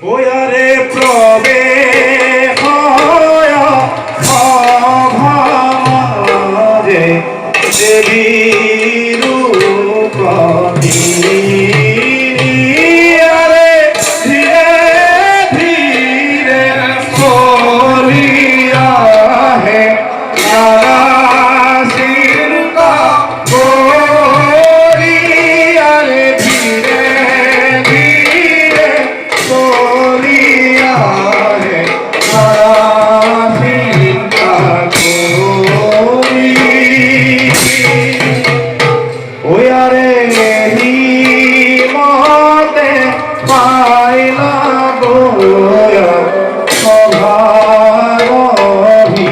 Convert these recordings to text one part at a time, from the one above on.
ওয়ারে প্রবে হয় অভামারে দেবী রূপ আরে ধীরে ধীরে করিয়া হে নারাশিরতা করিয়া রে ধীরে ধীরে করিয়া হে নারাশিরতা করি ওয়ারে হিমতে পাইলা গোয়া সভারহি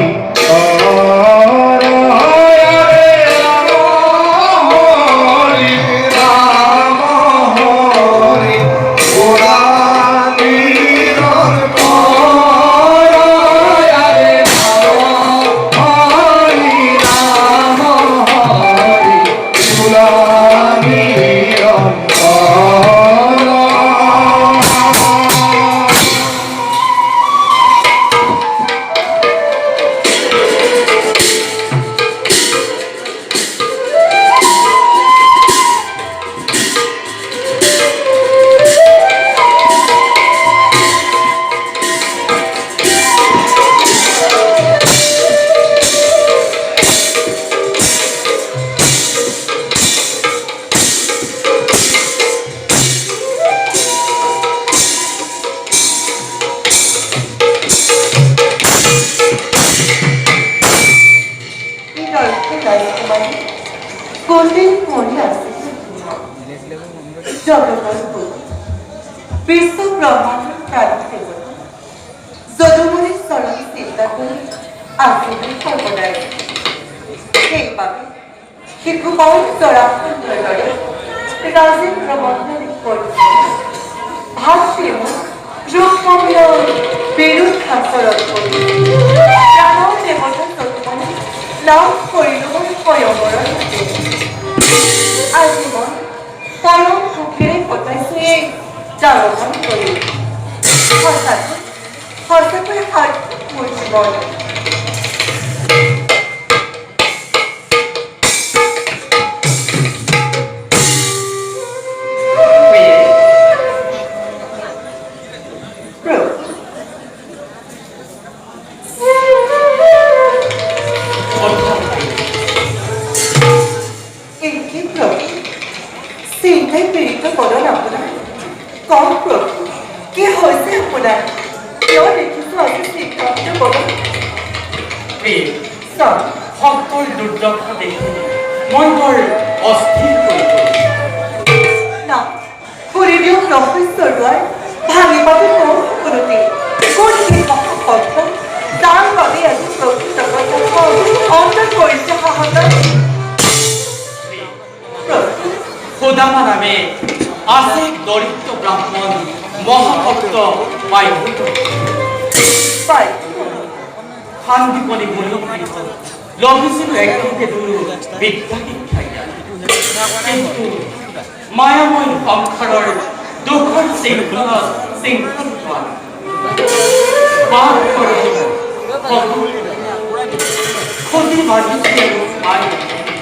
বিশ্ব ব্রহ্মাণ্ড প্রাণী দেবতা যদুমণির চরণ চিন্তা করে আসিবেন সর্বদাই সেইভাবে শিশুপাল চরাক্ষরে রাজীব প্রবন্ধন করেছে ভাষ্যেম রূপমন্দ বিরুদ্ধ আচরণ করি প্রাণ দেবতা যদুমণি লাভ করিল পয়বরণ আজীবন পরম সুখের কথাইছে জাগরণ করি হঠাৎ করে হাত মোর জীবন চিন্তায় পীড়িত করুন আপনার কম প্রভু কি হয়েছে আপনার কেউ দেখিছো আজ সিদ্ধান্ত করুন সকল দুর্দশা দেখে মন বড় অস্থির হয়ে না করে দিও প্রফেসর রয় ভাঙি পাবে কোন করতে কোন কি মহাকথা তার বাবে আজ প্রকৃত কথা অন্তর করেছে হাহাকার খোদামা নামে আছে দরিদ্র ব্রাহ্মণ মহাভক্ত পাইভূত শান্তিপণি মূল্যকৃত লভিছিল একদিকে দুরু বিদ্যা শিক্ষাইয়া কিন্তু মায়াময় সংসাৰৰ দুখৰ শৃংখলত শৃংখল বাদ কৰিছিল ক্ষতি বাঢ়িছে পাই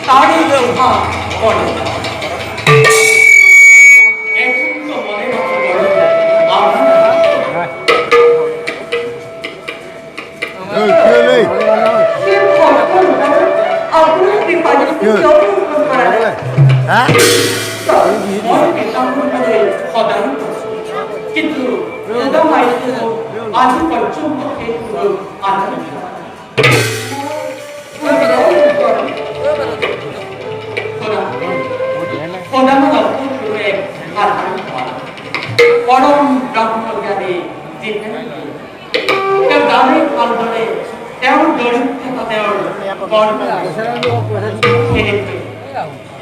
তাৰে লোভা কৰে কিন্তু আজি পর্যন্ত পরম ব্রহ্ম জ্ঞানী গানে কালদৰে তেওঁৰ দৰিদ্ৰতা তেওঁৰ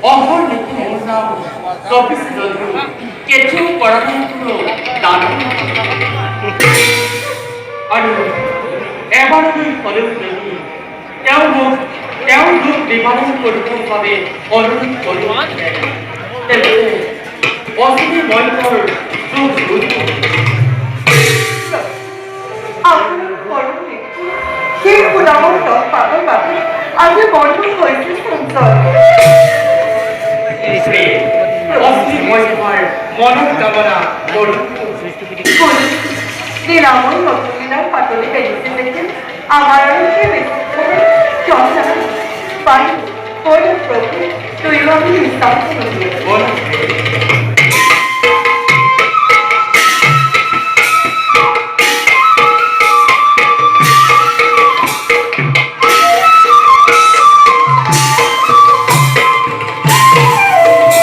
অহৰ নীতি মোৰ নাম কপিস যদিও কেঁচু পৰাধীনটো দান আৰু এবাৰলৈ হ'লেও যদি তেওঁৰ দুখ নিবাৰণ কৰিবৰ বাবে অনুৰোধ কৰিব তেন্তে অচিনি মই তেওঁৰ দুখ মই তোমাৰ মনৰ কামনা কৰোঁ নিরাময় নতুন দিনার পাতলে বেরিয়েছে দেখে আমার আর সে চর্চা পাই প্রভু তুই আমি নিঃশ্বাস বলো